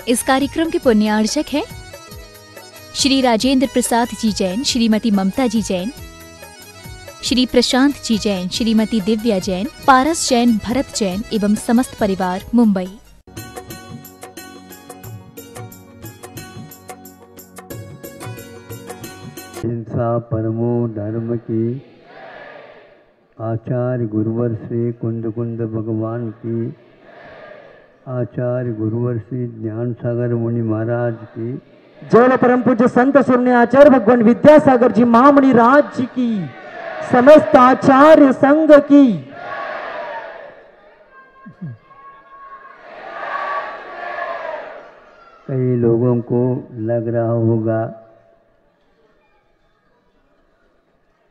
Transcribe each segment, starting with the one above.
इस कार्यक्रम के पुण्यार्चक हैं श्री राजेंद्र प्रसाद जी जैन, श्रीमती ममता जी जैन, श्री प्रशांत जी जैन, श्रीमती दिव्या जैन, पारस जैन, भरत जैन एवं समस्त परिवार, मुंबई। हिंसा परमो धर्म की, आचार्य गुरुवर श्री कुंद कुंद भगवान की, आचार्य गुरुवर श्री ज्ञान सागर मुनि महाराज की, जय परम पूज्य संत सुरने आचार्य भगवान विद्यासागर जी महामुनि राज जी की, समस्त आचार्य संघ की। कई लोगों को लग रहा होगा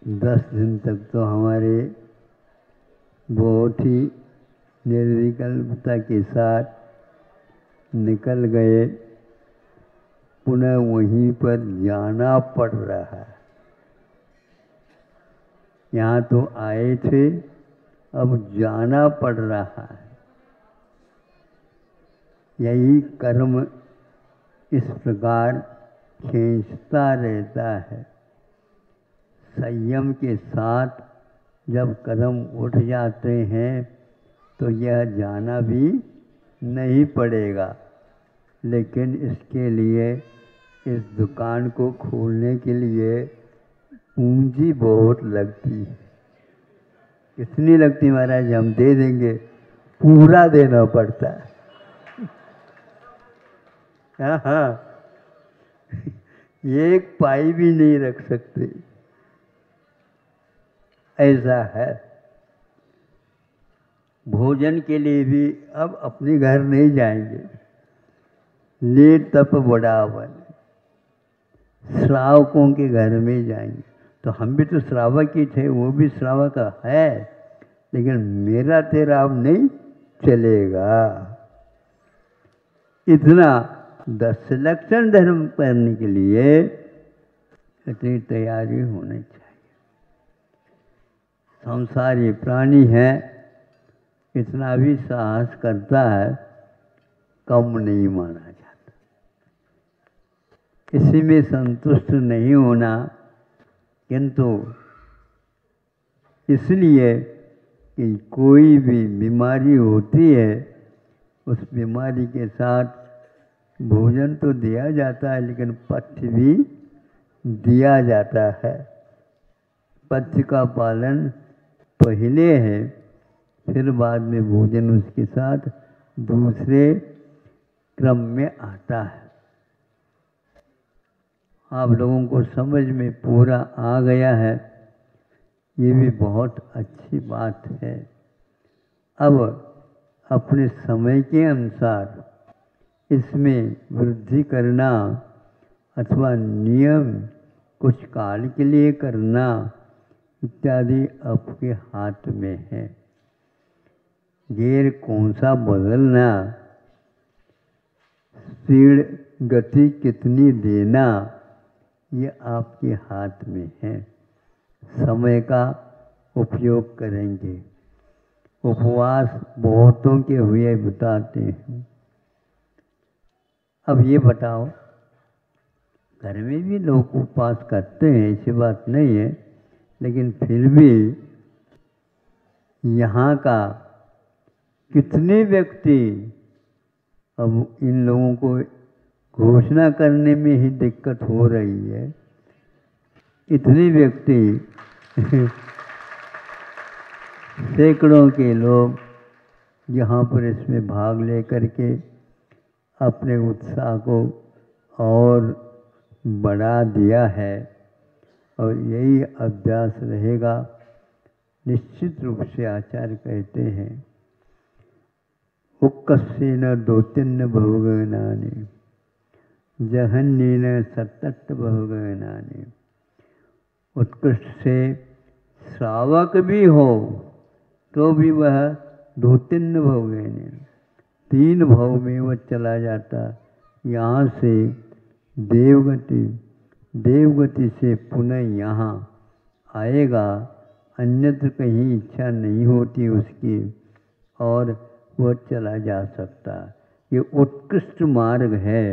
10 दिन तक तो हमारे बहुत ही निर्विकल्पता के साथ निकल गए, पुनः वहीं पर जाना पड़ रहा है। यहाँ तो आए थे, अब जाना पड़ रहा है। यही कर्म इस प्रकार खींचता रहता है। संयम के साथ जब कदम उठ जाते हैं तो यह जाना भी नहीं पड़ेगा, लेकिन इसके लिए इस दुकान को खोलने के लिए पूंजी बहुत लगती है। कितनी लगती महाराज? हम दे देंगे, पूरा देना पड़ता है। हाँ हाँ, एक पाई भी नहीं रख सकते, ऐसा है। भोजन के लिए भी अब अपने घर नहीं जाएंगे। ले तप बढ़ावन, श्रावकों के घर में जाएंगे। तो हम भी तो श्रावक ही थे, वो भी श्रावक है, लेकिन मेरा तेरा अब नहीं चलेगा। इतना 10 लक्षण धर्म करने के लिए इतनी तैयारी होनी चाहिए। संसारी प्राणी है, इतना भी साहस करता है, कम नहीं माना जाता। इसी में संतुष्ट नहीं होना, किंतु इसलिए कि कोई भी बीमारी होती है, उस बीमारी के साथ भोजन तो दिया जाता है, लेकिन पथ्य भी दिया जाता है। पथ्य का पालन पहले है, फिर बाद में भोजन उसके साथ दूसरे क्रम में आता है। आप लोगों को समझ में पूरा आ गया है, ये भी बहुत अच्छी बात है। अब अपने समय के अनुसार इसमें वृद्धि करना अथवा नियम कुछ काल के लिए करना इत्यादि आपके हाथ में है। गियर कौन सा बदलना, स्पीड गति कितनी देना, ये आपके हाथ में है। समय का उपयोग करेंगे। उपवास बहुतों के हुए बताते हैं। अब ये बताओ, घर में भी लोग उपवास करते हैं, ऐसी बात नहीं है, लेकिन फिर भी यहाँ का कितने व्यक्ति, अब इन लोगों को घोषणा करने में ही दिक्कत हो रही है। इतने व्यक्ति सैकड़ों के लोग यहाँ पर इसमें भाग लेकर के अपने उत्साह को और बढ़ा दिया है, और यही अभ्यास रहेगा। निश्चित रूप से आचार्य कहते हैं, उक्कसेन दोतिन्न बहुगनानि, जहन्येन सतत बहुगनानि। उत्कृष्ट से श्रावक भी हो तो भी वह 2-3 भव गए, 3 भव में वह चला जाता। यहाँ से देवगति, देवगति से पुनः यहाँ आएगा, अन्यत्र कहीं इच्छा नहीं होती उसकी, और वह चला जा सकता। ये उत्कृष्ट मार्ग है।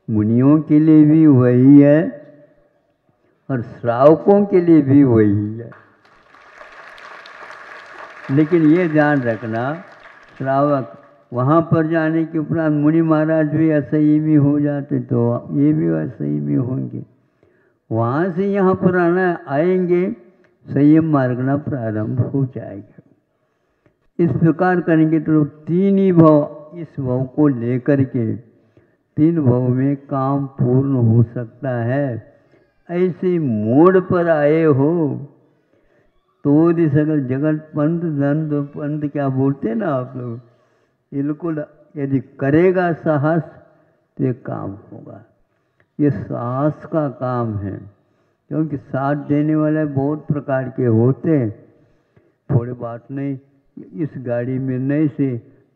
मुनियों के लिए भी वही है और श्रावकों के लिए भी वही है। लेकिन ये ध्यान रखना, श्रावक वहाँ पर जाने के उपरांत मुनि महाराज भी असंयमी हो जाते तो ये भी असंयमी होंगे। वहाँ से यहाँ पर आएंगे, संयम मार्गना प्रारंभ हो जाएगा। इस प्रकार करेंगे तो तीन ही भव, इस भव को लेकर के तीन भव में काम पूर्ण हो सकता है। ऐसे मोड़ पर आए हो तो सगल जगत पंथ धन पंथ क्या बोलते हैं ना आप लोग, बिल्कुल यदि करेगा साहस तो ये काम होगा। ये साहस का काम है, क्योंकि साथ देने वाले बहुत प्रकार के होते हैं। थोड़ी बात नहीं, इस गाड़ी में नहीं से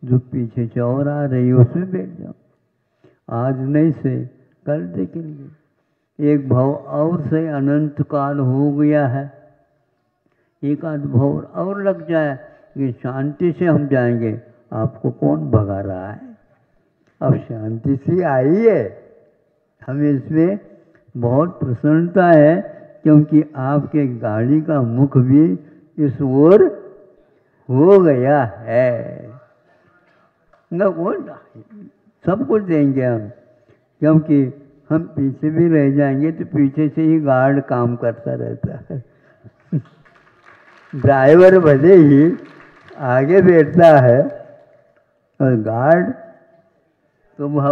जो पीछे चौर आ रही है उसमें बैठ जाओ, आज नहीं से कल देखेंगे। एक भाव और से अनंत काल हो गया है, एक आध भाव और लग जाए कि शांति से हम जाएंगे। आपको कौन भगा रहा है? अब शांति से आई है। हमें इसमें बहुत प्रसन्नता है, क्योंकि आपके गाड़ी का मुख भी इस ओर हो गया है। सब कुछ देंगे हम, क्योंकि हम पीछे भी रह जाएंगे तो पीछे से ही गार्ड काम करता रहता है। ड्राइवर भले ही आगे बैठता है और गार्ड तो वह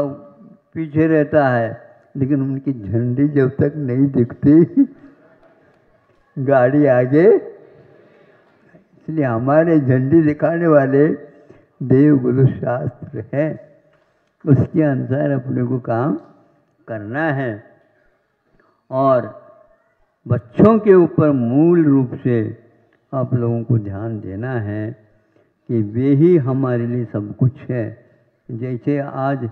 पीछे रहता है, लेकिन उनकी झंडी जब तक नहीं दिखती गाड़ी आगे। इसलिए हमारे झंडी दिखाने वाले देवगुरु शास्त्र है, उसके अनुसार अपने को काम करना है। और बच्चों के ऊपर मूल रूप से आप लोगों को ध्यान देना है कि वे ही हमारे लिए सब कुछ है। जैसे आज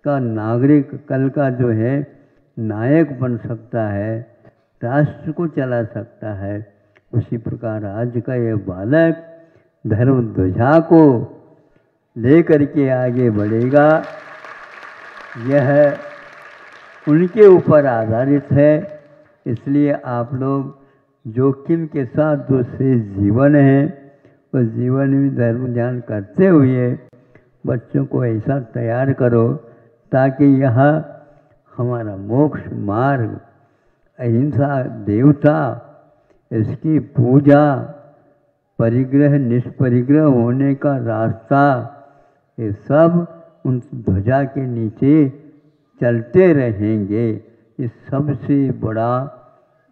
का नागरिक कल का जो है नायक बन सकता है, राष्ट्र को चला सकता है, उसी प्रकार आज का ये बालक धर्म ध्वजा को लेकर के आगे बढ़ेगा। यह उनके ऊपर आधारित है। इसलिए आप लोग जोखिम के साथ जो से जीवन है, उस जीवन में धर्म ध्यान करते हुए बच्चों को ऐसा तैयार करो ताकि यह हमारा मोक्ष मार्ग, अहिंसा, देवता, इसकी पूजा, परिग्रह निष्परिग्रह होने का रास्ता, ये सब उन ध्वजा के नीचे चलते रहेंगे। ये सबसे बड़ा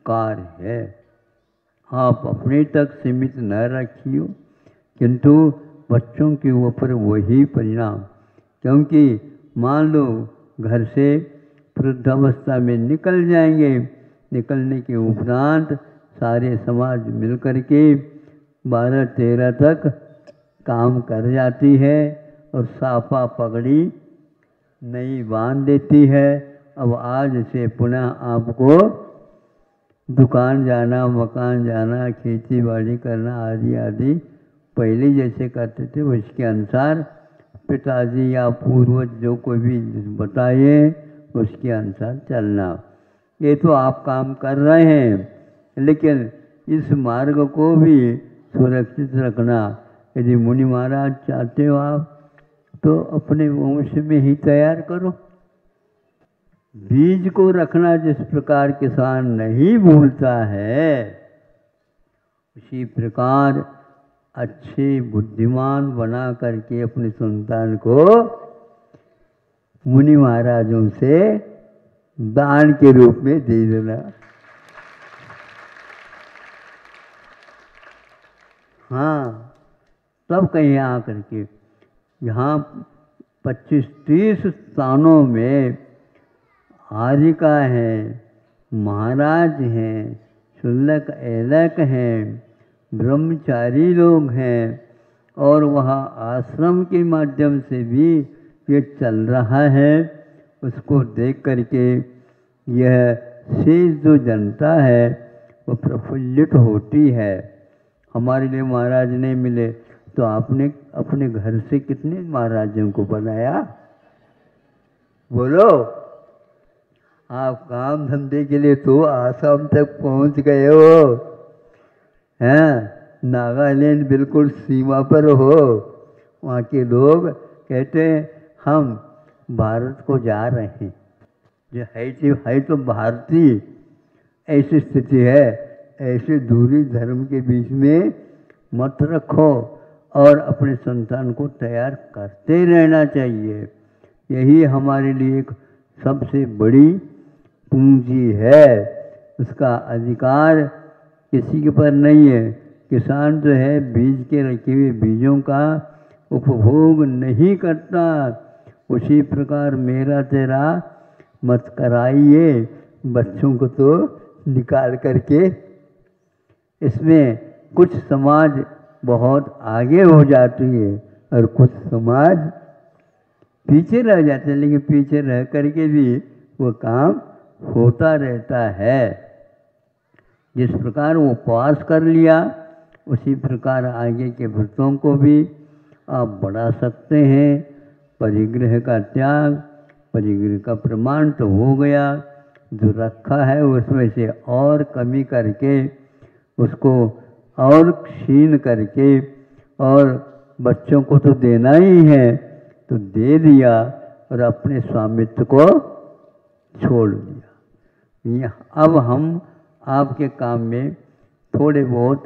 कार्य है। आप अपने तक सीमित न रखियो, किंतु बच्चों के ऊपर वही परिणाम। क्योंकि मान लो घर से वृद्धावस्था में निकल जाएंगे, निकलने के उपरांत सारे समाज मिलकर के 12-13 तक काम कर जाती है और साफा पगड़ी नहीं बांध देती है। अब आज से पुनः आपको दुकान जाना, मकान जाना, खेती बाड़ी करना आदि आदि पहले जैसे करते थे उसके अनुसार पिताजी या पूर्वज जो कोई भी बताए उसके अनुसार चलना। ये तो आप काम कर रहे हैं, लेकिन इस मार्ग को भी सुरक्षित रखना। यदि मुनि महाराज चाहते हो आप तो अपने वंश में ही तैयार करो। बीज को रखना जिस प्रकार किसान नहीं भूलता है, उसी प्रकार अच्छे बुद्धिमान बना करके अपनी संतान को मुनि महाराजों से दान के रूप में दे देना। हाँ, तब कहीं आकर के यहाँ 25-30 स्थानों में हारिका हैं, महाराज हैं, शुल्लक ऐलक हैं, ब्रह्मचारी लोग हैं, और वहाँ आश्रम के माध्यम से भी ये चल रहा है। उसको देख करके यह शेष जो जनता है वो प्रफुल्लित होती है। हमारे लिए महाराज नहीं मिले तो आपने अपने घर से कितने महाराजों को बनाया? बोलो, आप काम धंधे के लिए तो आसाम तक पहुंच गए हो, हैं? नागालैंड बिल्कुल सीमा पर हो। वहाँ के लोग कहते हैं हम भारत को जा रहे हैं। जो है तो भारतीय। ऐसी स्थिति है। ऐसी दूरी धर्म के बीच में मत रखो और अपने संतान को तैयार करते रहना चाहिए। यही हमारे लिए एक सबसे बड़ी पूंजी है। उसका अधिकार किसी के पर नहीं है। किसान जो है बीज के रखे हुए बीजों का उपभोग नहीं करता। उसी प्रकार मेरा तेरा मत कराइए बच्चों को तो निकाल करके। इसमें कुछ समाज बहुत आगे हो जाती है और कुछ समाज पीछे रह जाते हैं, लेकिन पीछे रह करके भी वो काम होता रहता है। जिस प्रकार वो पास कर लिया उसी प्रकार आगे के व्रतों को भी आप बढ़ा सकते हैं। परिग्रह का त्याग, परिग्रह का प्रमाण तो हो गया, जो रखा है उसमें से और कमी करके उसको और क्षीण करके और बच्चों को तो देना ही है तो दे दिया और अपने स्वामित्व को छोड़ दिया। अब हम आपके काम में थोड़े बहुत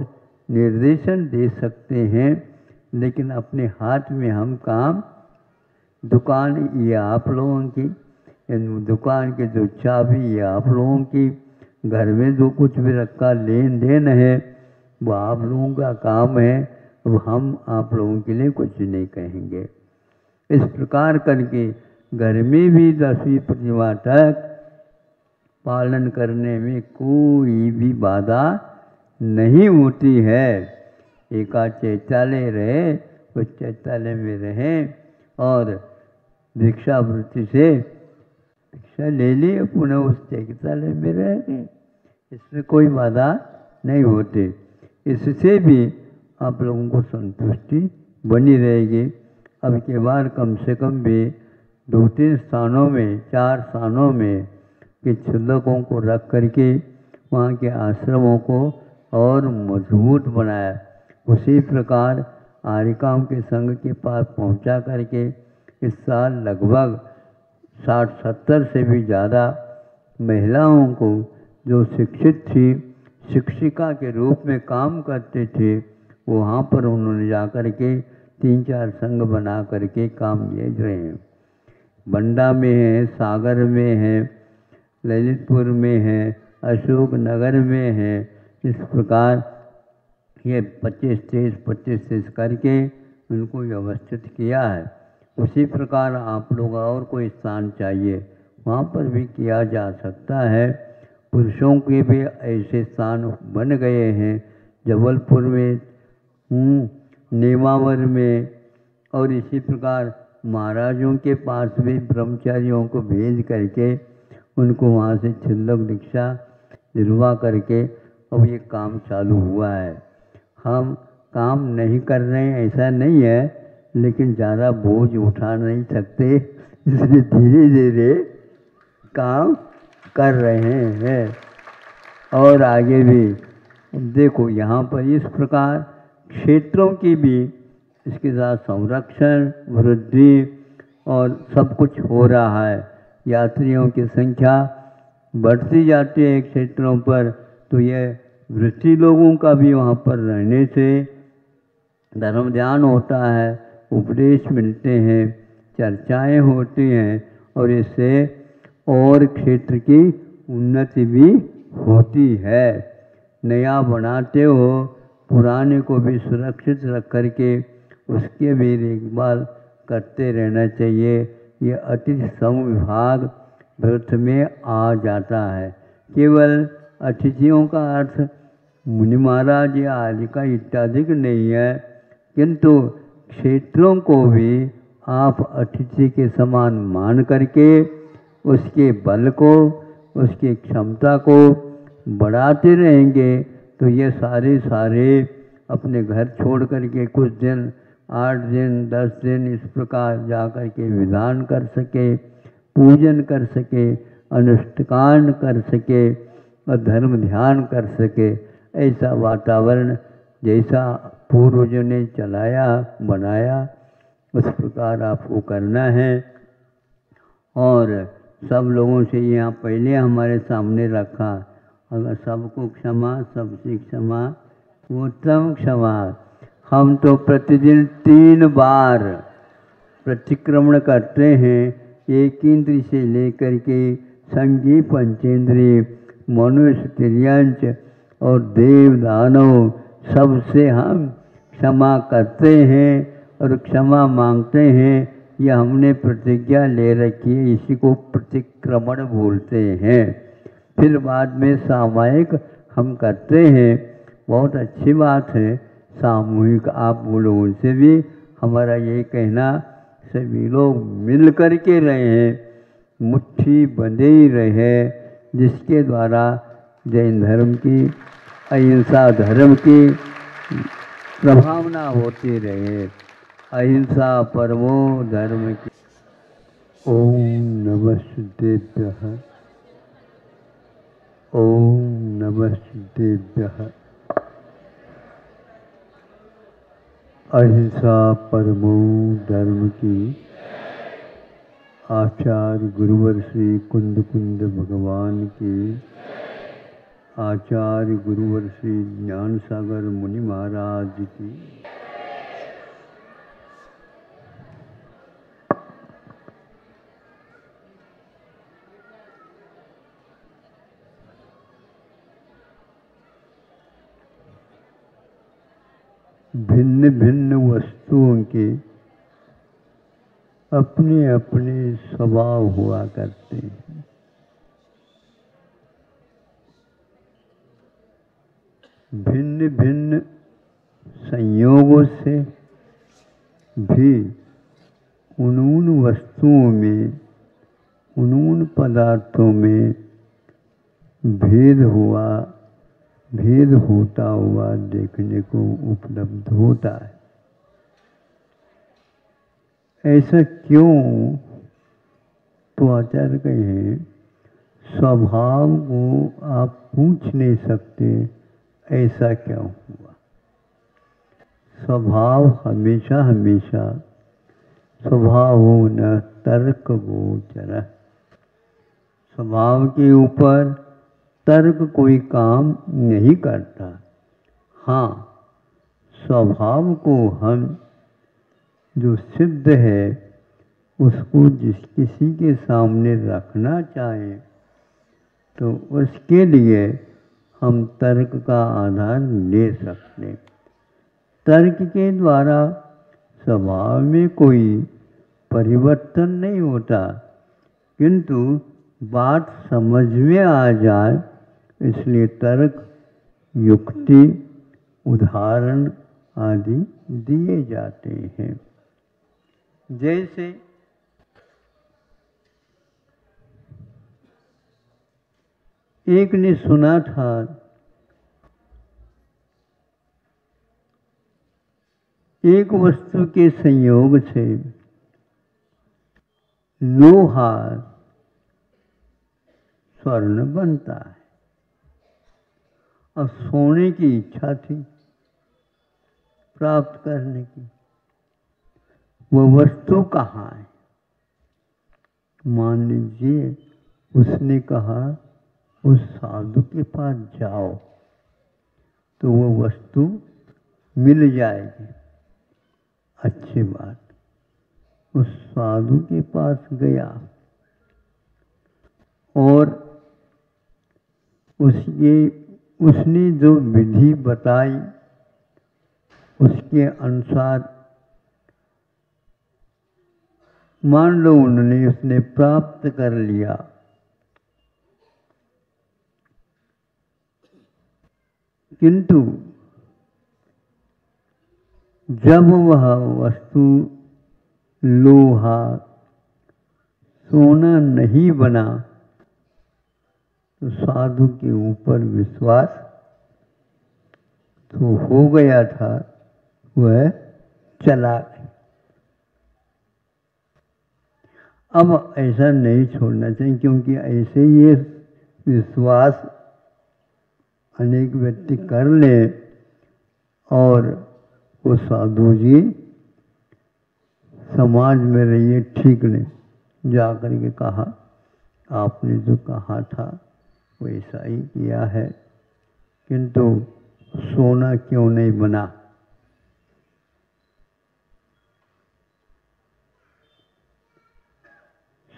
निर्देशन दे सकते हैं, लेकिन अपने हाथ में हम काम, दुकान ये आप लोगों की, दुकान की जो चाबी ये आप लोगों की, घर में जो कुछ भी रखा लेन देन है वो आप लोगों का काम है। अब हम आप लोगों के लिए कुछ नहीं कहेंगे। इस प्रकार करके घर में भी 10वीं प्रतिमा तक पालन करने में कोई भी बाधा नहीं होती है। एकाध चैत्यालय रहे उस चैत्यालय में रहें और भिक्षावृत्ति से भिक्षा ले ली, पुनः उस चैत्यालय में रह गए। इसमें कोई बाधा नहीं होती। इससे भी आप लोगों को संतुष्टि बनी रहेगी। अब के बार कम से कम भी 2-3 स्थानों में, 4 स्थानों में के क्षुल्लकों को रख करके वहाँ के आश्रमों को और मजबूत बनाया। उसी प्रकार आर्यकाम के संघ के पास पहुँचा करके इस साल लगभग 60-70 से भी ज़्यादा महिलाओं को जो शिक्षित थी, शिक्षिका के रूप में काम करते थे, वहाँ पर उन्होंने जा कर के 3-4 संघ बना करके काम भेज रहे हैं। बंडा में है, सागर में है, ललितपुर में है, अशोक नगर में है। इस प्रकार ये 25-23 करके उनको व्यवस्थित किया है। उसी प्रकार आप लोग और कोई स्थान चाहिए वहाँ पर भी किया जा सकता है। पुरुषों के भी ऐसे स्थान बन गए हैं, जबलपुर में, नेमावर में, और इसी प्रकार महाराजों के पास भी ब्रह्मचारियों को भेज करके उनको वहाँ से छिल्लक दीक्षा दिलवा करके अब ये काम चालू हुआ है। हम काम नहीं कर रहे हैं ऐसा नहीं है, लेकिन ज़्यादा बोझ उठा नहीं सकते, इसलिए धीरे धीरे काम कर रहे हैं। और आगे भी देखो यहाँ पर इस प्रकार क्षेत्रों की भी इसके साथ संरक्षण, वृद्धि और सब कुछ हो रहा है। यात्रियों की संख्या बढ़ती जाती है क्षेत्रों पर, तो यह वृत्ति लोगों का भी वहाँ पर रहने से धर्म ध्यान होता है, उपदेश मिलते हैं, चर्चाएं होती हैं और इससे और क्षेत्र की उन्नति भी होती है। नया बनाते हो, पुराने को भी सुरक्षित रख करके उसके भी देखभाल करते रहना चाहिए। ये अतिथि समविभाग व्रत में आ जाता है। केवल अतिथियों का अर्थ मुनि महाराज या आलिका इत्यादि नहीं है, किंतु क्षेत्रों को भी आप अतिथि के समान मान करके उसके बल को, उसकी क्षमता को बढ़ाते रहेंगे तो ये सारे अपने घर छोड़ करके कुछ दिन, 8 दिन, 10 दिन इस प्रकार जा कर के विधान कर सके, पूजन कर सके, अनुष्ठान कर सके और धर्म ध्यान कर सके, ऐसा वातावरण जैसा पूर्वजों ने चलाया बनाया उस प्रकार आपको करना है। और सब लोगों से यहाँ पहले हमारे सामने रखा, अगर सबको क्षमा सबसे क्षमा उत्तम क्षमा। हम तो प्रतिदिन 3 बार प्रतिक्रमण करते हैं, एक इंद्रिय से लेकर के संगी पंचेंद्रिय मनुष्य तिर्यंच और देव दानव सबसे हम क्षमा करते हैं और क्षमा मांगते हैं। यह हमने प्रतिज्ञा ले रखी है, इसी को प्रतिक्रमण बोलते हैं। फिर बाद में सामूहिक हम करते हैं, बहुत अच्छी बात है सामूहिक। आप लोगों से भी हमारा ये कहना, सभी लोग मिल कर के रहे, मुट्ठी बंधे ही रहे, जिसके द्वारा जैन धर्म की अहिंसा धर्म की प्रभावना होती रहे। अहिंसा परमो धर्म की। ओम नमस्तेभ्यः। ओम नमस्तेभ्यः। अहिंसा परमो धर्म की। आचार्य गुरुवर श्री कुंद कुंद भगवान की। आचार्य गुरुवर श्री ज्ञान सागर मुनि महाराज की। भिन्न भिन्न वस्तुओं के अपने अपने स्वभाव हुआ करते हैं। भिन्न भिन्न संयोगों से भी उन वस्तुओं में, उन पदार्थों में भेद होता हुआ देखने को उपलब्ध होता है। ऐसा क्यों? तो आचार्य कहे, स्वभाव को आप पूछ नहीं सकते ऐसा क्यों हुआ। स्वभाव हमेशा हमेशा स्वभाव न तर्क गोचर। स्वभाव के ऊपर तर्क कोई काम नहीं करता। हाँ, स्वभाव को हम जो सिद्ध है उसको किसी के सामने रखना चाहें तो उसके लिए हम तर्क का आधार ले सकते। तर्क के द्वारा स्वभाव में कोई परिवर्तन नहीं होता, किंतु बात समझ में आ जाए इसलिए तर्क, युक्ति, उदाहरण आदि दिए जाते हैं। जैसे एक ने सुना था एक वस्तु के संयोग से लोहा स्वर्ण बनता है, और सोने की इच्छा थी प्राप्त करने की। वह वस्तु कहाँ है? मान लीजिए उसने कहा उस साधु के पास जाओ तो वह वस्तु मिल जाएगी। अच्छी बात। उस साधु के पास गया और उसने जो विधि बताई उसके अनुसार मान लो उसने प्राप्त कर लिया। किंतु जब वह वस्तु लोहा सोना नहीं बना तो साधु के ऊपर विश्वास तो हो गया था, वह चला गया। अब ऐसा नहीं छोड़ना चाहिए, क्योंकि ऐसे ये विश्वास अनेक व्यक्ति कर ले और वो साधु जी समाज में रहिए ठीक नहीं। जा कर के कहा आपने जो कहा था वैसा ही किया है, किंतु सोना क्यों नहीं बना?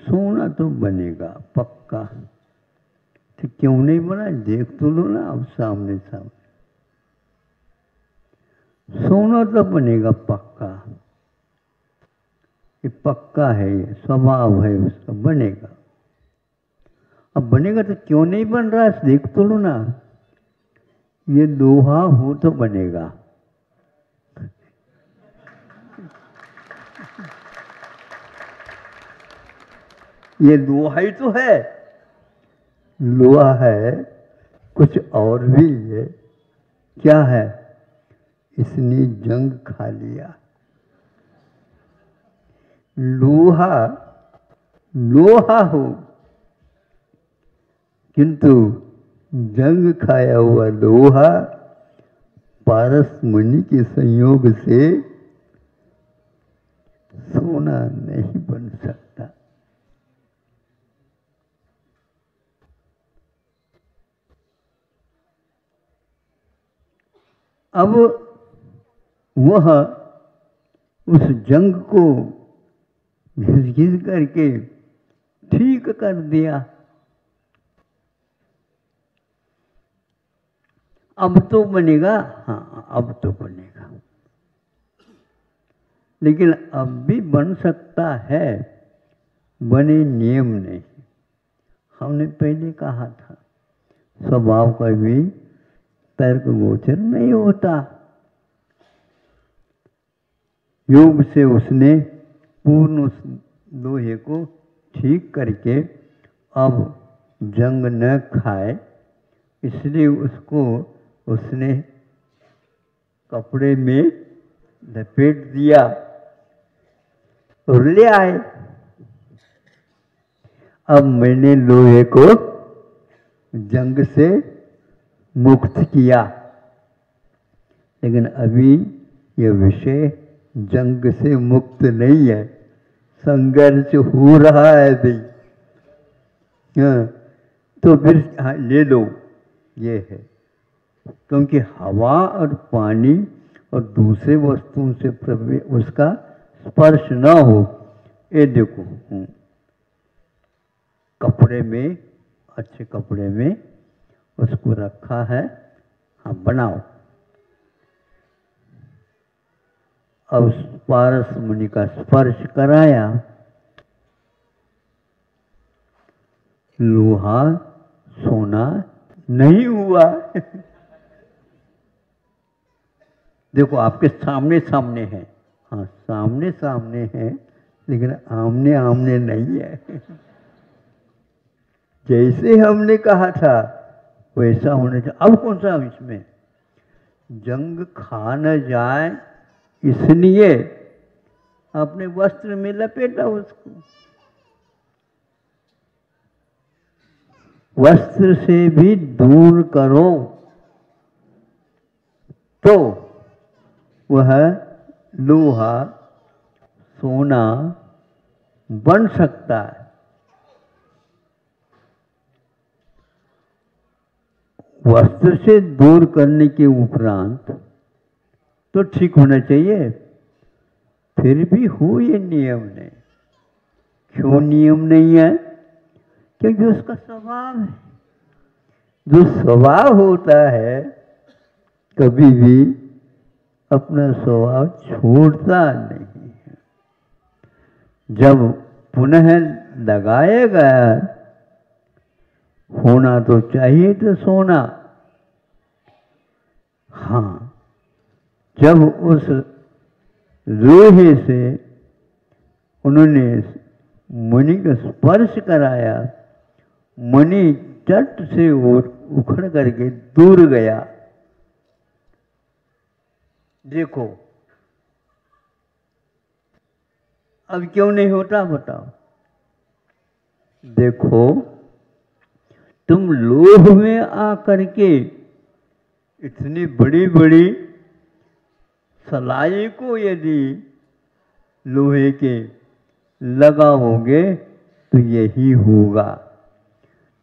सोना तो बनेगा पक्का, तो क्यों नहीं बना? देख तो लो ना अब सामने सामने। सोना तो बनेगा पक्का, ये पक्का है, ये स्वभाव है उसका, बनेगा। अब बनेगा तो क्यों नहीं बन रहा है? देख तो लो ना, ये लोहा हो तो बनेगा। ये लोहा ही तो है, लोहा है, कुछ और भी है। क्या है? इसने जंग खा लिया। लोहा लोहा हो, किंतु जंग खाया हुआ लोहा पारस मुनि के संयोग से सोना नहीं बन सकता। अब वह उस जंग को घिस घिस करके ठीक कर दिया। अब तो बनेगा, हाँ अब तो बनेगा, लेकिन अब भी बन सकता है, बने नियम नहीं। हमने पहले कहा था स्वभाव का भी तर्क गोचर नहीं होता। योग से उसने पूर्ण उस लोहे को ठीक करके अब जंग न खाए, इसलिए उसको उसने कपड़े में लपेट दिया और ले आए। अब मैंने लोहे को जंग से मुक्त किया, लेकिन अभी यह विषय जंग से मुक्त नहीं है, संघर्ष हो रहा है भाई। हाँ, तो फिर हाँ, ले लो, ये है। क्योंकि हवा और पानी और दूसरे वस्तुओं से उसका स्पर्श न हो। ये देखो कपड़े में, अच्छे कपड़े में उसको रखा है। हाँ बनाओ। अब पारस मुनि का स्पर्श कराया, लोहा सोना नहीं हुआ। देखो आपके सामने सामने है, हाँ सामने सामने है, लेकिन आमने आमने नहीं है। जैसे हमने कहा था वैसा होने चाहिए। अब कौन सा इसमें जंग खा न जाए, इसलिए अपने वस्त्र में लपेटा उसको। वस्त्र से भी दूर करो तो वह लोहा सोना बन सकता है। वस्त्र से दूर करने के उपरांत तो ठीक होना चाहिए, फिर भी हो ये नियम नहीं। क्यों नियम नहीं है? क्योंकि उसका स्वभाव है। जो स्वभाव होता है कभी भी अपना स्वभाव छोड़ता नहीं है। जब पुनः लगाएगा, होना तो चाहिए तो सोना। हाँ, जब उस लोहे से उन्होंने मुनि का स्पर्श कराया, मुनि चट से उखड़ करके दूर गया। देखो अब क्यों नहीं होता बताओ? देखो, तुम लोभ में आकर के इतनी बड़ी बड़ी सलाई को यदि लोहे के लगाओगे तो यही होगा।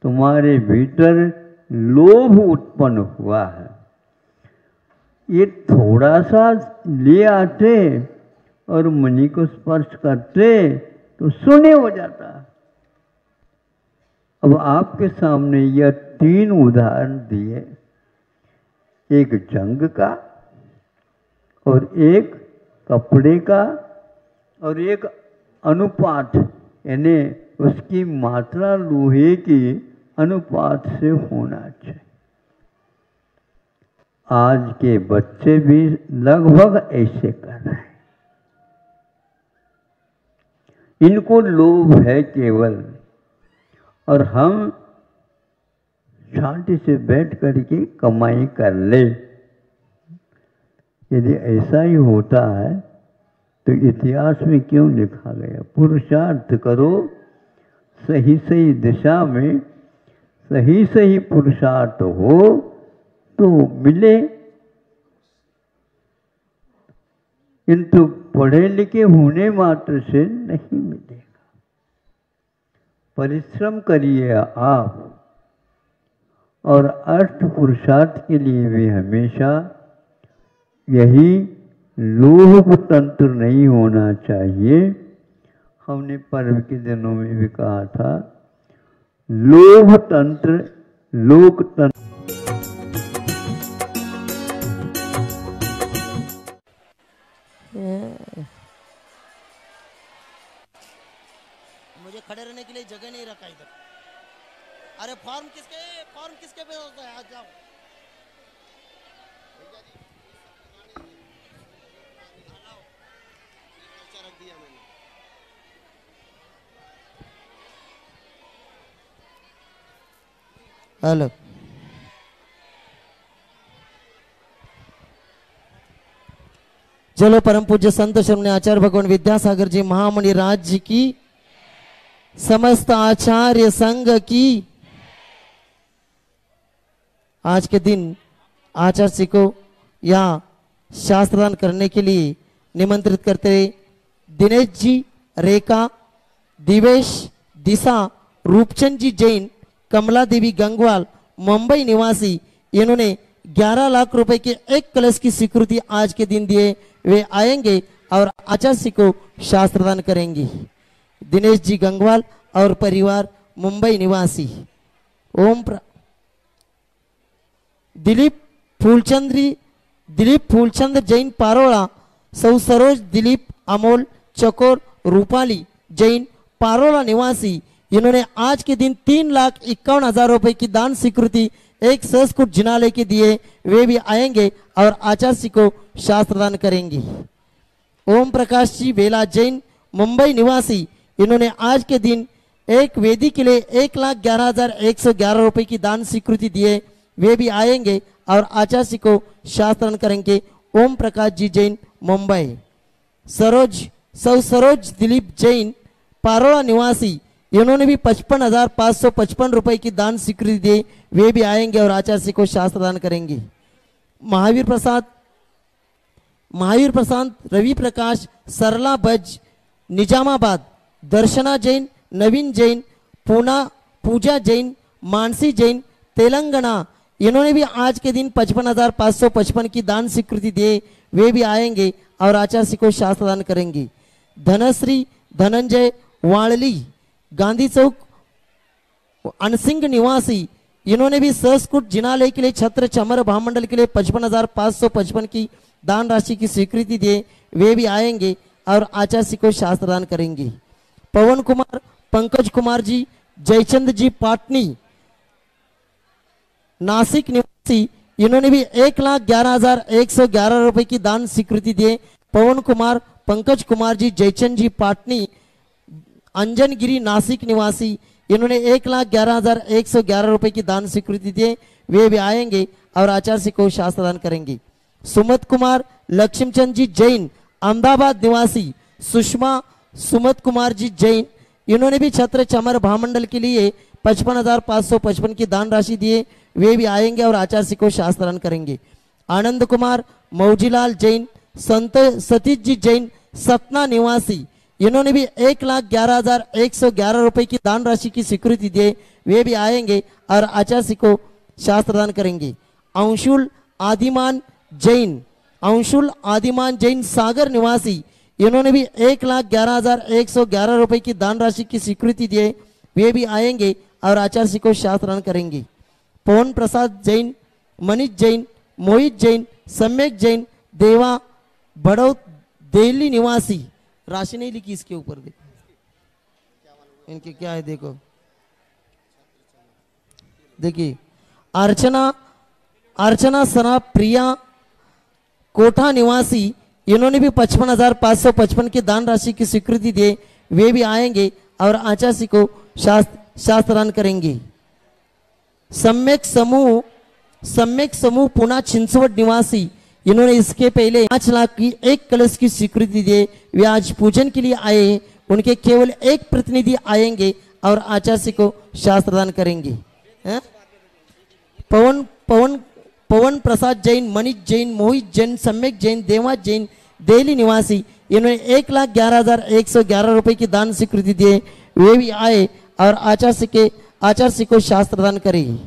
तुम्हारे भीतर लोभ उत्पन्न हुआ है। ये थोड़ा सा ले आते और मणि को स्पर्श करते तो शून्य हो जाता। अब आपके सामने यह 3 उदाहरण दिए, एक जंग का और एक कपड़े का और एक अनुपात, यानी उसकी मात्रा लोहे की अनुपात से होना चाहिए। आज के बच्चे भी लगभग ऐसे कर रहे हैं। इनको लोभ है केवल, और हम शांति से बैठ करके कमाई कर ले। यदि ऐसा ही होता है तो इतिहास में क्यों लिखा गया, पुरुषार्थ करो सही सही दिशा में, सही सही पुरुषार्थ हो तो मिले। किंतु पढ़े लिखे होने मात्र से नहीं मिलेगा। परिश्रम करिए आप, और अष्ट पुरुषार्थ के लिए भी हमेशा यही लोभ तंत्र नहीं होना चाहिए। हमने पर्व के दिनों में भी कहा था, लोभ तंत्र लोक तंत्र। मुझे खड़े रहने के लिए जगह नहीं रखा इधर। अरे फॉर्म किसके पे होता है? आ जाओ। रख दिया मैंने। हेलो, चलो परम पूज्य संत श्रमणे आचार्य भगवान विद्यासागर जी महामणि राज्य की, समस्त आचार्य संघ की। आज के दिन आचार्य को यहाँ शास्त्रदान करने के लिए निमंत्रित करते हुए दिनेश जी, रेखा, दिवेश, दिशा, रूपचंद जी जैन, कमला देवी गंगवाल, मुंबई निवासी, इन्होंने 11 लाख रुपए के एक कलश की स्वीकृति आज के दिन दिए। वे आएंगे और आचार्य को शास्त्रदान करेंगे। दिनेश जी गंगवाल और परिवार, मुंबई निवासी। दिलीप फूलचंद जैन पारोला, सौ सरोज दिलीप अमोल चकोर रूपाली जैन पारोला निवासी, इन्होंने आज के दिन 3,51,000 रुपए की दान स्वीकृति एक संस्कृत जिनालय के दिए। वे भी आएंगे और आचार्य को शास्त्रदान करेंगे। ओम प्रकाश जी वेला जैन, मुंबई निवासी, इन्होंने आज के दिन एक वेदी के लिए 1,11,111 रुपए की दान स्वीकृति दिए। वे भी आएंगे और आचार्य को शास्त्रदान करेंगे। ओम प्रकाश जी जैन, मुंबई। सरोज दिलीप जैन पारोला निवासी, इन्होंने भी 55,555 रुपए की दान स्वीकृति दी। वे भी आएंगे और आचार्य को शास्त्रदान करेंगे। महावीर प्रसाद रवि प्रकाश सरला बज निजामाबाद, दर्शना जैन, नवीन जैन, पूजा जैन, मानसी जैन तेलंगाना, इन्होंने भी आज के दिन 55,555 की दान स्वीकृति दी। वे भी आएंगे और आचार्य को शास्त्रदान करेंगे। धनश्री धनंजय वाड़ली, गांधी चौक, अनसिंग निवासी, इन्होंने भी संस्कृत जिनालय के लिए छत्र चमर महामंडल के लिए 55,555 की दान राशि की स्वीकृति दिए। वे भी आएंगे और आचार्य को शास्त्रदान करेंगे। पवन कुमार, पंकज कुमार जी, जयचंद जी पाटनी, नासिक निवासी, इन्होंने भी 1,11,111 रुपए की दान स्वीकृति दिए। पवन कुमार, पंकज कुमार जी, जयचंद जी पाटनी, अंजनगिरी नासिक निवासी, इन्होंने 1,11,111 रुपए की दान स्वीकृति दिए। वे भी आएंगे और आचार्य को शास्त्रदान करेंगे। सुमत कुमार, लक्ष्मचंद जी जैन, अहमदाबाद निवासी, सुषमा सुमत कुमार जी जैन, इन्होंने भी छत्र चमर भामंडल के लिए 55,555 की दान राशि दिए, वे भी आएंगे और आचार्य को शास्त्रार्पण करेंगे। आनंद कुमार मौजीलाल जैन, संत सतीश जी जैन सतना निवासी, इन्होंने भी 1,11,111 रुपए की दान राशि की स्वीकृति दिए, वे भी आएंगे और आचार्य को शास्त्रदान करेंगे। अंशुल आदिमान जैन सागर निवासी, इन्होंने भी 1,11,111 रुपए की दान राशि की स्वीकृति दिए, वे भी आएंगे और आचार्य को शास्त्रदान करेंगे। पवन प्रसाद जैन, मनीष जैन, मोहित जैन, सम्यक जैन देवा बड़ौत दिल्ली निवासी, राशि नहीं लिखी इसके ऊपर, देखो इनके क्या है, देखो देखिए। अर्चना सना प्रिया कोठा निवासी, इन्होंने भी 55,555 की दान राशि की स्वीकृति दिए, वे भी आएंगे और आचार्य को शास्त्रदान करेंगे। सम्यक समूह पुना चिंचवट निवासी, इन्होंने इसके पहले 5 लाख की एक कलश की स्वीकृति दिए, वे आज पूजन के लिए आए हैं, उनके केवल एक प्रतिनिधि आएंगे और आचार्य को शास्त्रदान करेंगे। पवन प्रसाद जैन, मनीष जैन, मोहित जैन, सम्यक जैन देवा जैन दिल्ली निवासी, इन्होंने 1,11,111 रुपए की दान स्वीकृति दिए, वे भी आए और आचार्य को शास्त्रदान करेंगे।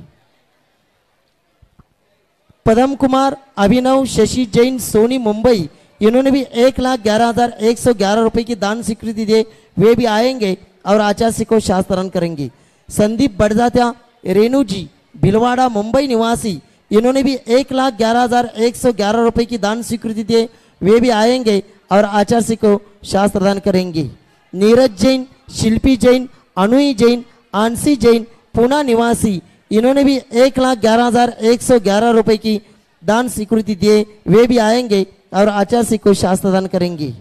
पदम कुमार अभिनव शशि जैन सोनी मुंबई, इन्होंने भी 1,11,111 रुपए की दान स्वीकृति दिए, वे भी आएंगे और आचार्य को शास्त्रदान करेंगे। संदीप बड़जात्या रेणु जी भिलवाड़ा मुंबई निवासी, इन्होंने भी 1,11,111 रुपए की दान स्वीकृति दिए, वे भी आएंगे और आचार्य को शास्त्रदान करेंगे। नीरज जैन, शिल्पी जैन, अनुई जैन, आंसी जैन पुणे निवासी, इन्होंने भी 1,11,111 रुपए की दान स्वीकृति दिए, वे भी आएंगे और आचार्य को शास्त्रदान करेंगे।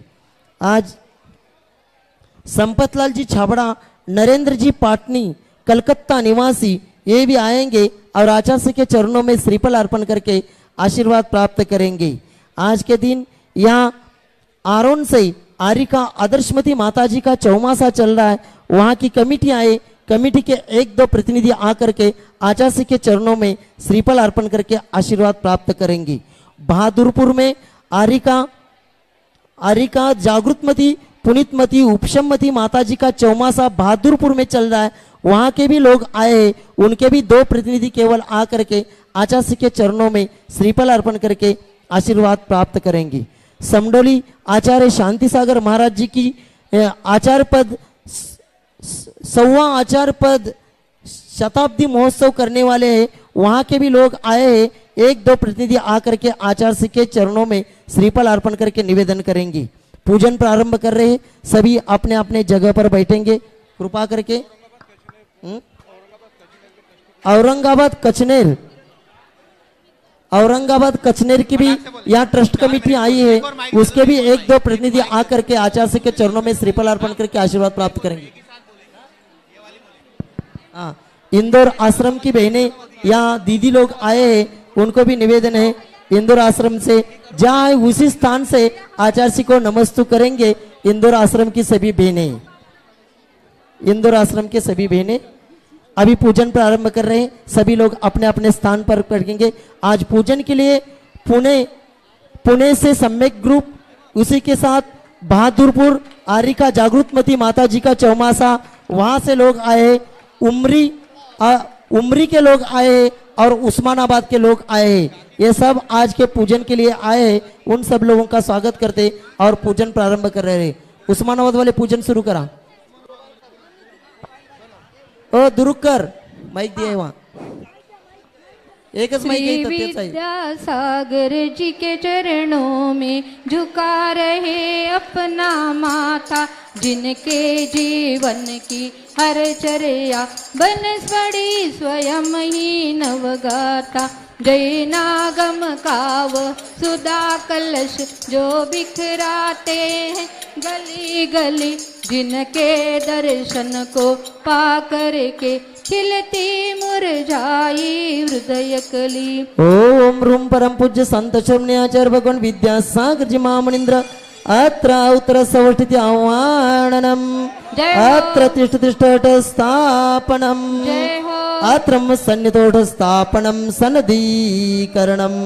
आज संपतलाल जी छाबड़ा, नरेंद्र जी पाटनी कलकत्ता निवासी, ये भी आएंगे और आचार्य के चरणों में श्रीफल अर्पण करके आशीर्वाद प्राप्त करेंगे। आज के दिन यहाँ आरोन से आरिका आदर्शमती माताजी का चौमासा चल रहा है, वहाँ की कमिटी आए, कमिटी के 1-2 प्रतिनिधि आकर के आचार्य के चरणों में श्रीफल अर्पण करके आशीर्वाद प्राप्त करेंगे। बहादुरपुर में आरिका जागृतमती पुनीतमती उपशममती माताजी का चौमासा बहादुरपुर में चल रहा है, वहाँ के भी लोग आए हैं, उनके भी 2 प्रतिनिधि केवल आकर के आचार्य के चरणों में श्रीफल अर्पण करके आशीर्वाद प्राप्त करेंगे। समडोली आचार्य शांति सागर महाराज जी की आचार्य पद 100वां आचार्य पद शताब्दी महोत्सव करने वाले हैं, वहाँ के भी लोग आए हैं, 1-2 प्रतिनिधि आकर के आचार्य के चरणों में श्रीफल अर्पण करके निवेदन करेंगे। पूजन प्रारंभ कर रहे हैं, सभी अपने अपने जगह पर बैठेंगे कृपा करके। औरंगाबाद कचनेर की भी यहाँ ट्रस्ट कमेटी आई है, उसके भी 1-2 प्रतिनिधि आकर के आचार्य के चरणों में श्रीफल अर्पण करके आशीर्वाद प्राप्त करेंगे। इंदौर आश्रम की बहनें यहाँ दीदी लोग आए हैं, उनको भी निवेदन है, इंदौर आश्रम से जहाँ है उसी स्थान से आचार्य को नमस्तु करेंगे। इंदौर आश्रम की सभी बहनें, इंदौर आश्रम के सभी बहनें अभी पूजन प्रारंभ कर रहे हैं, सभी लोग अपने अपने स्थान पर करेंगे। आज पूजन के लिए पुणे से सम्यक ग्रुप, उसी के साथ बहादुरपुर आरिका जागृतमती माता जी का चौमासा, वहां से लोग आए, उमरी के लोग आए और उस्मानाबाद के लोग आए, ये सब आज के पूजन के लिए आए। उन सब लोगों का स्वागत करते और पूजन प्रारंभ कर रहे हैं। उस्मानाबाद वाले पूजन शुरू करा, ओ दुरुकर माइक दिया है वहाँ, एक विद्यासागर जी के चरणों में झुका रहे अपना माथा, जिनके जीवन की हर चर्या बनस्पति स्वयं ही नवगाथा। जैनागम काव सुधा कलश जो बिखराते हैं गली गली, जिनके दर्शन को पा करके खिलती मुरझाई हृदय कली। ओम रूम परम पूज्य संत शरण्याचार्य भगवान विद्यासागर जी महामनिंद्र अत्र उत्तर सवर्तिति आह्वाननम जय हो। अत्र तिष्ठ तिष्ठोट स्थापनम जय हो। अत्रम सन्निधोट स्थापनम सनदीकरणम।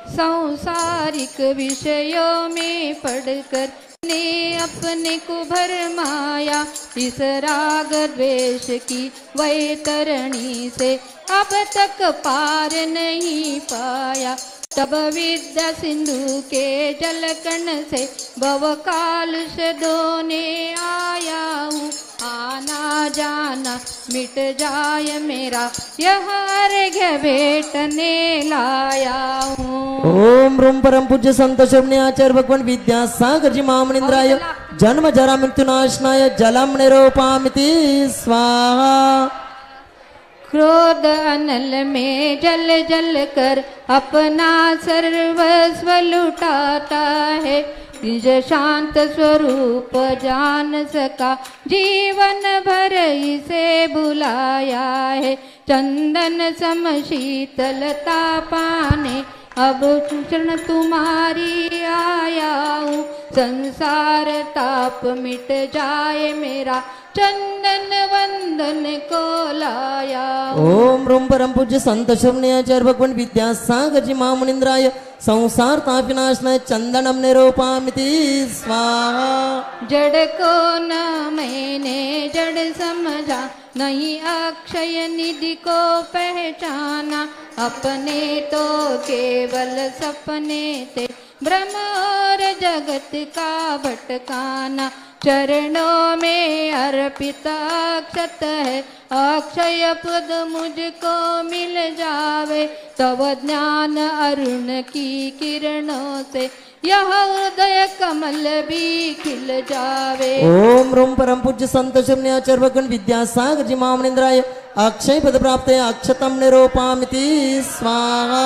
सांसारिक विषयों में पढ़कर ने अपने को भरमाया, इस राग द्वेष की वैतरणी से अब तक पार नहीं पाया। तब विद्या सिंधु के जलकण से भव कालुष धोने आया हूँ। आना जाना मिट जाए मेरा, यह अर्घ्य भेटने लाया हूँ। ओम रूम परम पूज्य संत शरण्य आचार्य भगवान विद्यासागर जी महामुनींद्राय जन्म जरा मृत्यु नाशनाय जलम निरूपामिति स्वाहा। क्रोध अनल में जल जल कर अपना सर्वस्व लुटाता है। निज शांत स्वरूप जान सका, जीवन भर इसे बुलाया है। चंदन सम शीतलता पाने अब चरण तुम्हारी आया हूँ। संसार ताप मिट जाए मेरा, चंदन वंदन को लाया। ओम रूम परम पूज्य संत शरण्याचार्य भगवान विद्यासागर जी महामुनींद्राय संसार ताप विनाशनाय चंदनम निरूपामिति स्वाहा। जड़ को न मैंने जड़ समझा, नहीं अक्षय निधि को पहचाना। अपने तो केवल सपने थे, भ्रम और जगत का भटकाना। चरणों में अर्पित अक्षत है, अक्षय पद मुझको मिल जावे। तव ज्ञान अरुण की किरणों से यह हृदय कमल भी खिल जावे। ओम रूम परम पूज्य संत शरण्याचार्य भगवान विद्यासागर जी महामुनींद्राय अक्षय पद प्राप्त अक्षतम निरूपामिति स्वाहा।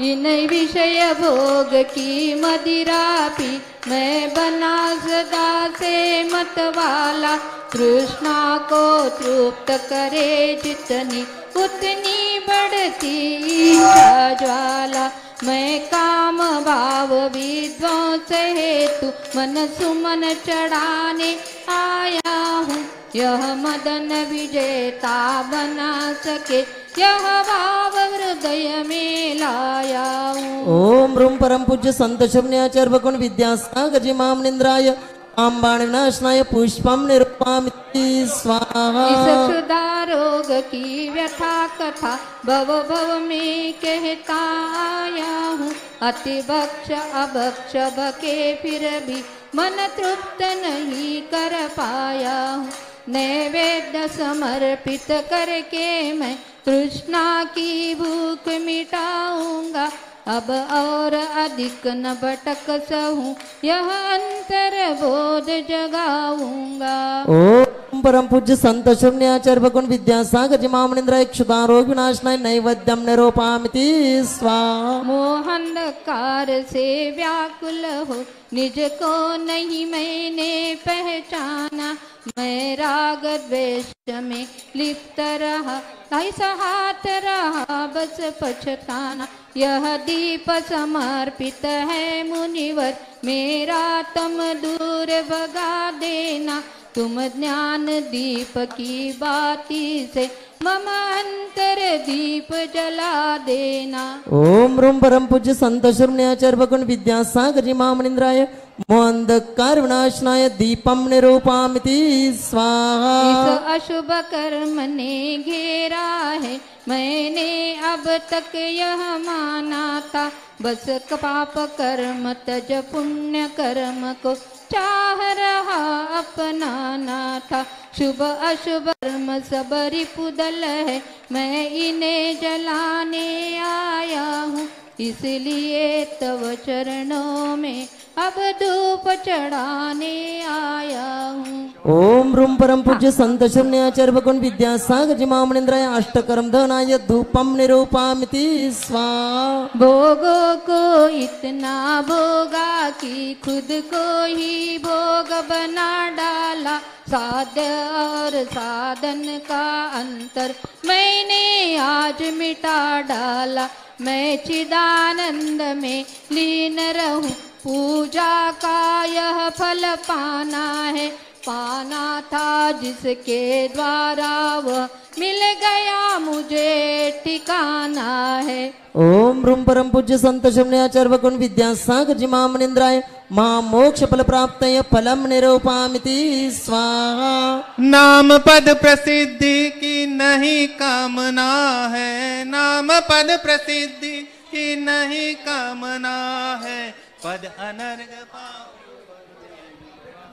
इन विषय भोग की मदिरा पी मैं बना सदा से मत वाला। तृष्णा को तृप्त करे जितनी, उतनी बढ़ती इच्छा ज्वाला। मैं काम भाव विध्वंस हेतु मन सुमन चढ़ाने आया हूँ। यह मदन विजेता बना सके, यह भाव हृदय में लाया हूँ। ओम रूम परम पूज्य संत शरण्याचार्य भगवान विद्यासागर जी महामुनींद्राय आम्बाण विनाशनाय पुष्पम निरूपामिति स्वाहा। इस क्षुधा रोग की व्यथा कथा भव भव में कहता आया हूँ। अति भक्ष अभक्ष बके फिर भी मन तृप्त नहीं कर पाया हूँ। नैवेद्य समर्पित करके मैं तृष्णा की भूख मिटाऊंगा। अब और अधिक न भटक सहूं, यह अंतर बोध जगाऊंगा। ओम परम पूज्य संत शरण्याचार्य भगवान विद्यासागर जी महामुनींद्राय क्षुधा रोग विनाशनाय नैवेद्यम निरूपामिति स्वाहा। मोह अंधकार से व्याकुल हो, निज को नहीं मैंने पहचाना। मैं राग द्वेष में लिप्त रहा, ऐसा हाथ रहा बस पछताना। यह दीप समर्पित है मुनिवर, मेरा तम दूर भगा देना। तुम ज्ञान दीप की बाती से मम अंतर दीप जला देना। ओम रूम परम पूज्य संत शरण्याचार्य भगवान विद्यासागर जी महामुनींद्राय मोहंधकार विनाशनाय दीपम निरूपामिति स्वाहा। इस अशुभ कर्म ने घेरा है, मैंने अब तक यह माना था। बस पाप कर्म तज पुण्य कर्म को चाह रहा अपनाना था। शुभ अशुभ कर्म सब रिपुदल है, मैं इन्हें जलाने आया हूँ। इसलिए तव चरणों में अब धूप चढ़ाने आया हूँ। ओम रूम परम पूज्य संत शरण्याचार्य भगवान विद्यासागर जी महामुनींद्राय अष्टकर्म धनाय धूपम निरूपामिति स्वाहा। भोगों को इतना भोगा कि खुद को ही भोग बना डाला। साध्य और साधन का अंतर मैंने आज मिटा डाला। मैं चिदानंद में लीन रहूं, पूजा का यह फल पाना है। पाना था जिसके द्वारा वह मिल गया मुझे ठिकाना है। ओम रूम परम पूज्य संत शमण्याचार्य भगवान विद्यासागर जी महामनिंद्राय महामोक्ष फल प्राप्त फलम निरूपामिति स्वाहा। नाम पद प्रसिद्धि की नहीं कामना है, नाम पद प्रसिद्धि की नहीं कामना है, पद अनर्ग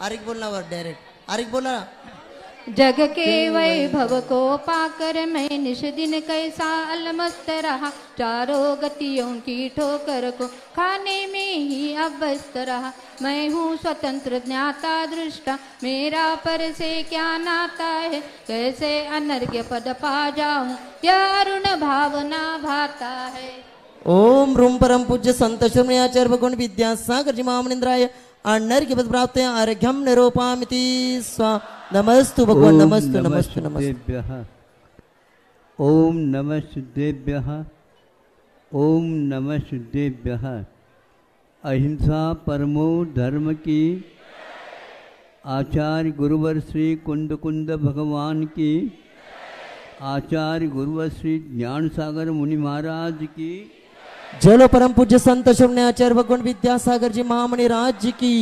आरिक बोलना वर डायरेक्ट आरिक बोला। जग के वैभव को पाकर मैं निश दिन कैसा अलमस्त रहा, चारों गतियों की ठोकर को खाने में ही अब व्यस्त रहा। मैं हूँ स्वतंत्र ज्ञाता दृष्टा, मेरा पर से क्या नाता है, कैसे अनर्घ्य पद पा जाऊं यह अरुण भावना भाता है। ओम रूम परम पूज्य संत शमण्याचार्य भगवान विद्यासागर जी महामनिंद्राय अनर्घ्य पद प्राप्त अर्घ्यम निरूपामिति स्वा। नमस्तु भगवान नमस्तु नमस्तु नमस्तु। ओम नमः शुद्धेभ्यः, ओम नमः शुद्धेभ्यः। अहिंसा परमो धर्म की, आचार्य गुरुवर श्री कुंद कुंद भगवान की, आचार्य गुरुवर श्री ज्ञान सागर मुनि महाराज की। जलो परम पूज्य संत शमण्याचार्य भगवान विद्यासागर जी महामणि राज्य की,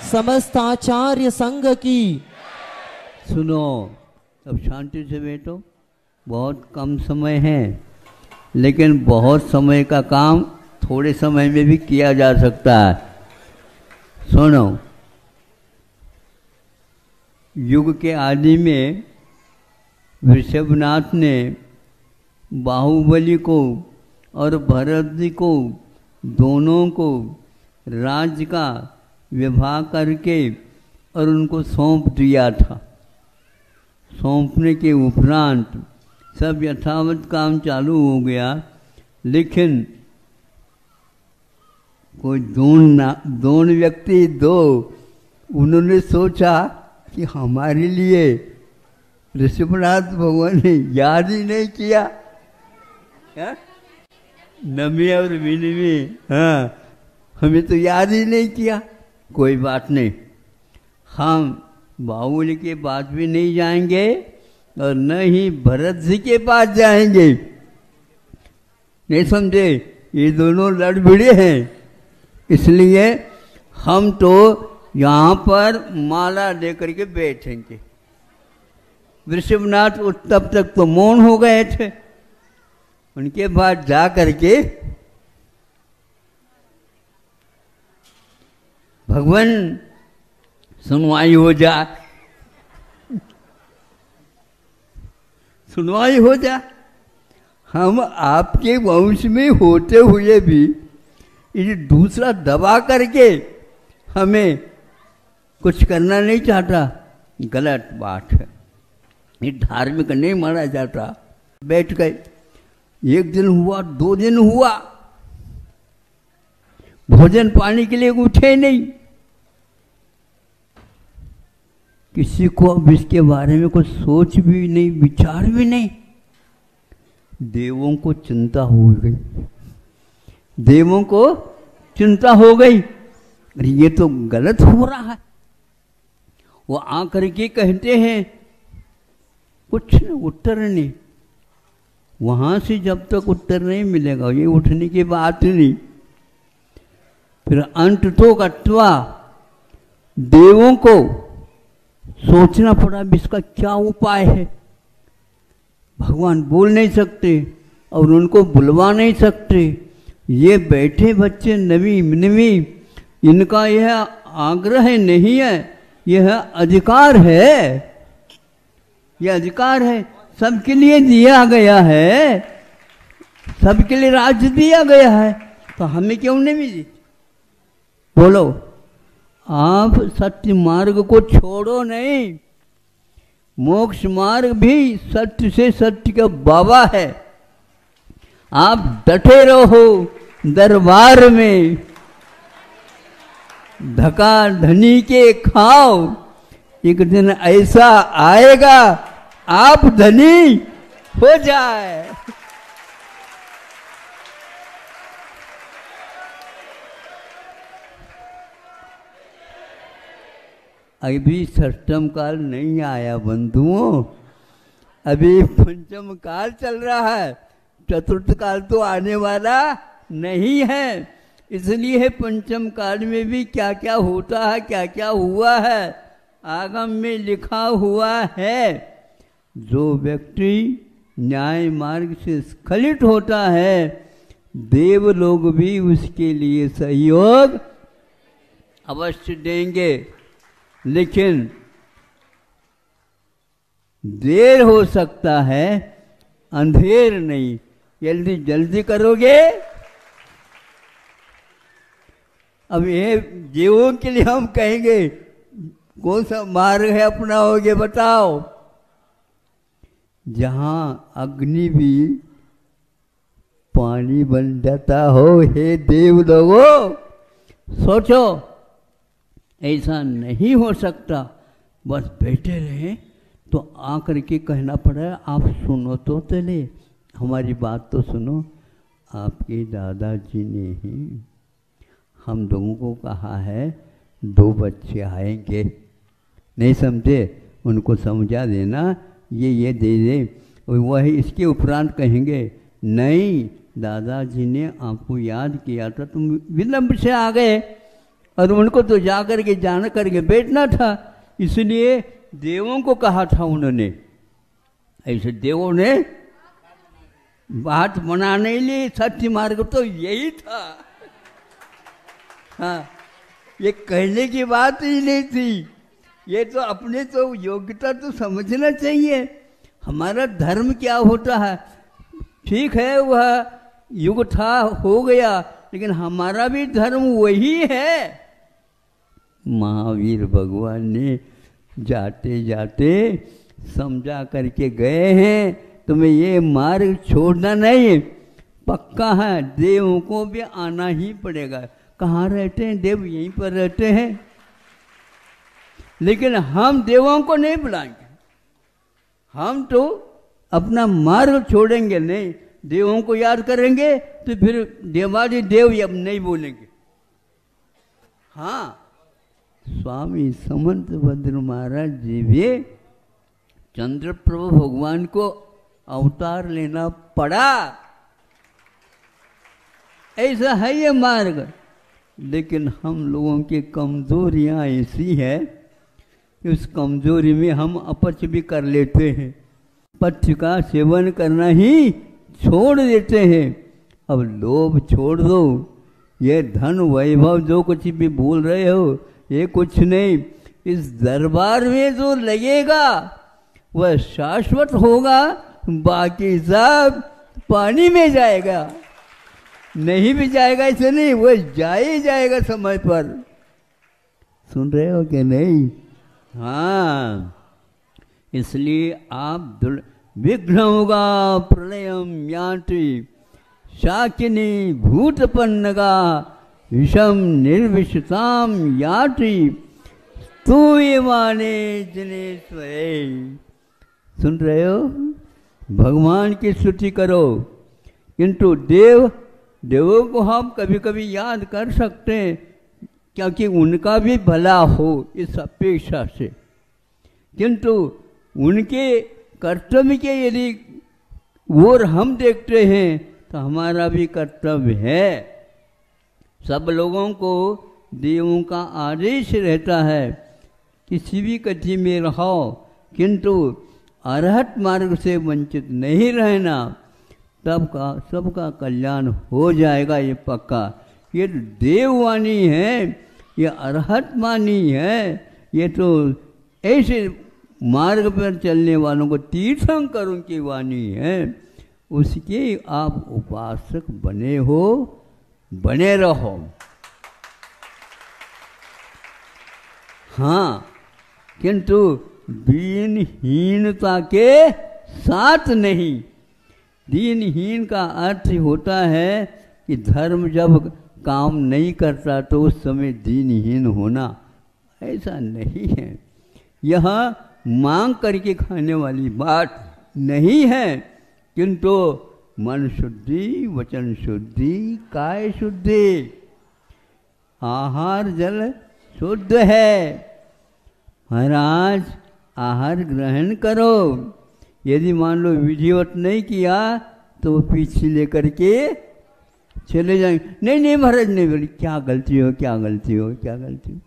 समस्त आचार्य संघ की। सुनो, अब शांति से बैठो। बहुत कम समय है, लेकिन बहुत समय का काम थोड़े समय में भी किया जा सकता है। सुनो, युग के आदि में ऋषभनाथ ने बाहुबली को और भरत जी को, दोनों को राज्य का विभाग करके और उनको सौंप दिया था। सौंपने के उपरांत सब यथावत काम चालू हो गया, लेकिन कोई दोन व्यक्ति उन्होंने सोचा कि हमारे लिए ऋषभनाथ भगवान ने याद ही नहीं किया। नमी और विनमी, हाँ, हमें तो याद ही नहीं किया। कोई बात नहीं, हम बाहुबली के पास भी नहीं जाएंगे और न ही भरत जी के पास जाएंगे। नहीं समझे? ये दोनों लड़ भिड़े हैं, इसलिए हम तो यहाँ पर माला लेकर के बैठेंगे। ऋषभनाथ तब तक तो मौन हो गए थे। उनके बाद जा करके भगवान सुनवाई हो जा, सुनवाई हो जा। हम आपके वंश में होते हुए भी ये दूसरा दबा करके हमें कुछ करना नहीं चाहता, गलत बात है। ये धार्मिक नहीं माना जाता। बैठ गए, एक दिन हुआ, 2 दिन हुआ, भोजन पानी के लिए उठे नहीं। किसी को अब इसके बारे में कुछ सोच भी नहीं, विचार भी नहीं। देवों को चिंता हो गई, देवों को चिंता हो गई, अरे ये तो गलत हो रहा है। वो आकर के कहते हैं कुछ उत्तर नहीं। वहां से जब तक उत्तर नहीं मिलेगा ये उठने की बात नहीं। फिर अंत तो कटवा देवों को सोचना पड़ा इसका क्या उपाय है। भगवान बोल नहीं सकते और उनको बुलवा नहीं सकते। ये बैठे बच्चे नवी नवी, इनका यह आग्रह नहीं है, यह अधिकार है, यह अधिकार है, सबके लिए दिया गया है, सबके लिए राज्य दिया गया है, तो हमें क्यों नहीं मिली? बोलो, आप सत्य मार्ग को छोड़ो नहीं। मोक्ष मार्ग भी सत्य से सत्य का बाबा है। आप डटे रहो दरबार में, धका धनी के खाओ, एक दिन ऐसा आएगा आप धनी हो जाए। अभी षष्ठम काल नहीं आया बंधुओं, अभी पंचम काल चल रहा है, चतुर्थ काल तो आने वाला नहीं है। इसलिए पंचम काल में भी क्या क्या होता है, क्या क्या हुआ है, आगम में लिखा हुआ है। जो व्यक्ति न्याय मार्ग से स्खलित होता है, देव लोग भी उसके लिए सहयोग अवश्य देंगे, लेकिन देर हो सकता है, अंधेर नहीं। जल्दी जल्दी करोगे। अब ये जीवों के लिए हम कहेंगे कौन सा मार्ग है अपनाओगे बताओ। जहां अग्नि भी पानी बन जाता हो, हे देव लोगों, सोचो ऐसा नहीं हो सकता। बस बैठे रहे तो आकर के कहना पड़ा, आप सुनो तो चले, हमारी बात तो सुनो। आपके दादाजी ने ही हम लोगों को कहा है 2 बच्चे आएंगे, नहीं समझे, उनको समझा देना, ये दे दे। वही इसके उपरांत कहेंगे नहीं, दादाजी ने आपको याद किया था, तुम विलंब से आ गए, और उनको तो जा करके जाना करके बैठना था, इसलिए देवों को कहा था उन्होंने। ऐसे देवों ने बात बनाने लिए सत्य मार्ग तो यही था। हाँ, ये कहने की बात ही नहीं थी, ये तो अपने तो योग्यता तो समझना चाहिए। हमारा धर्म क्या होता है, ठीक है वह युग था हो गया, लेकिन हमारा भी धर्म वही है। महावीर भगवान ने जाते जाते समझा करके गए हैं, तुम्हें ये मार्ग छोड़ना नहीं, पक्का है, देवों को भी आना ही पड़ेगा। कहाँ रहते हैं देव? यहीं पर रहते हैं, लेकिन हम देवों को नहीं बुलाएंगे, हम तो अपना मार्ग छोड़ेंगे नहीं। देवों को याद करेंगे तो फिर देवादि देव अब नहीं बोलेंगे। हाँ, स्वामी समंत भद्र महाराज जी भी चंद्र प्रभु भगवान को अवतार लेना पड़ा, ऐसा है ये मार्ग। लेकिन हम लोगों की कमजोरियां ऐसी है कि उस कमजोरी में हम अपच भी कर लेते हैं, पथ्य का सेवन करना ही छोड़ देते हैं। अब लोभ छोड़ दो, ये धन वैभव जो कुछ भी बोल रहे हो ये कुछ नहीं, इस दरबार में जो लगेगा वह शाश्वत होगा, बाकी सब पानी में जाएगा, नहीं भी जाएगा ऐसे नहीं, वह जा ही जाएगा समय पर। सुन रहे हो कि नहीं? हाँ, इसलिए आप विघ्न होगा प्रलयम यान्ति शाकिनी भूतपन्नगा विषम निर्विषताम याति स्तूयमाने जनेश्वरे। सुन रहे हो? भगवान की स्तुति करो, किंतु देवों को हम कभी कभी याद कर सकते हैं, क्योंकि उनका भी भला हो इस अपेक्षा से, किंतु उनके कर्तव्य के यदि और हम देखते हैं तो हमारा भी कर्तव्य है। सब लोगों को देवों का आदेश रहता है किसी भी कथी में रहो, किंतु अरहत मार्ग से वंचित नहीं रहना, तब का सबका कल्याण हो जाएगा, ये पक्का। ये तो देववाणी है, ये अरहत वाणी है, ये तो ऐसे मार्ग पर चलने वालों को तीर्थंकरों की वाणी है, उसके आप उपासक बने हो, बने रहो। हाँ, किंतु दीनहीनता के साथ नहीं। दीनहीन का अर्थ होता है कि धर्म जब काम नहीं करता तो उस समय दीनहीन होना, ऐसा नहीं है। यह मांग करके खाने वाली बात नहीं है, किंतु मन शुद्धि, वचन शुद्धि, काय शुद्धि, आहार जल शुद्ध है, महाराज आहार ग्रहण करो। यदि मान लो विधिवत नहीं किया तो वो पीछे लेकर के चले जाएंगे। नहीं नहीं महाराज नहीं, बोली क्या गलती हो, क्या गलती हो, क्या गलती हो।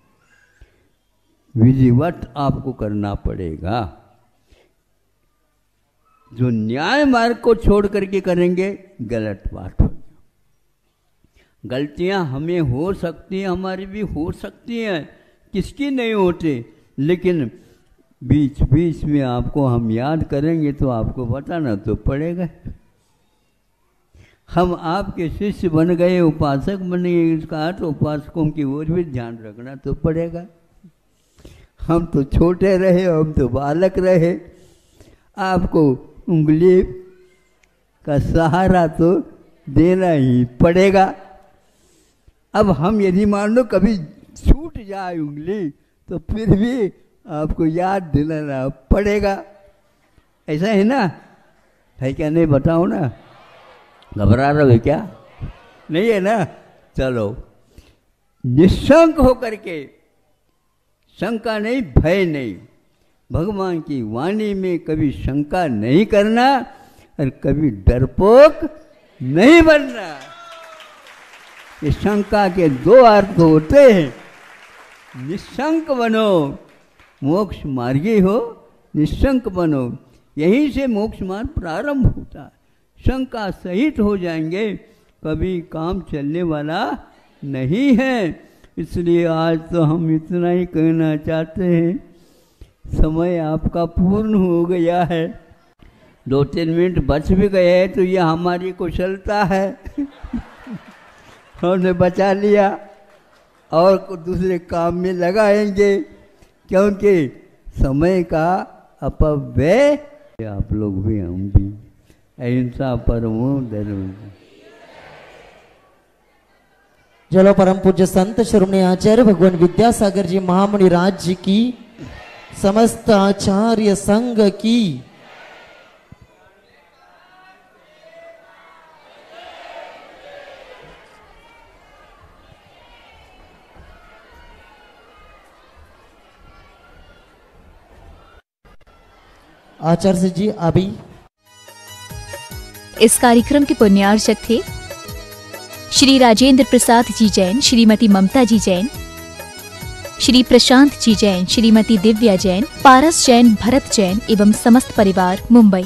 विधिवत आपको करना पड़ेगा। जो न्याय मार्ग को छोड़ करके करेंगे गलत बात होगी। गलतियां हमें हो सकती हैं, हमारी भी हो सकती हैं, किसकी नहीं होती, लेकिन बीच बीच में आपको हम याद करेंगे तो आपको बताना तो पड़ेगा। हम आपके शिष्य बन गए, उपासक बन गए, इसका अर्थ उपासकों की ओर भी ध्यान रखना तो पड़ेगा। हम तो छोटे रहे, हम तो बालक रहे, आपको उंगली का सहारा तो देना ही पड़ेगा। अब हम यदि मान लो कभी छूट जाए उंगली तो फिर भी आपको याद दिलाना पड़ेगा। ऐसा है ना, है क्या? नहीं बताओ ना, घबरा रहे हो क्या? नहीं है ना? चलो निशंक होकर के, शंका नहीं, भय नहीं, भगवान की वाणी में कभी शंका नहीं करना और कभी डरपोक नहीं बनना। ये शंका के दो अर्थ होते हैं। निशंक बनो, मोक्ष मार्गी हो, निशंक बनो, यहीं से मोक्ष मार्ग प्रारंभ होता है। शंका सहित हो जाएंगे कभी काम चलने वाला नहीं है। इसलिए आज तो हम इतना ही कहना चाहते हैं, समय आपका पूर्ण हो गया है। 2-3 मिनट बच भी गए हैं तो ये हमारी कुशलता है। हमने बचा लिया और दूसरे काम में लगाएंगे, क्योंकि समय का अपव्यय आप लोग भी, हम भी। अहिंसा परमो धर्म। चलो परम पूज्य संत श्रोमणी आचार्य भगवान विद्यासागर जी महामुनि राज जी की, समस्त आचार्य संघ की। आचार्य जी अभी इस कार्यक्रम के पुण्यार्चक थे श्री राजेंद्र प्रसाद जी जैन, श्रीमती ममता जी जैन, श्री प्रशांत जी जैन, श्रीमती दिव्या जैन, पारस जैन, भरत जैन एवं समस्त परिवार, मुंबई।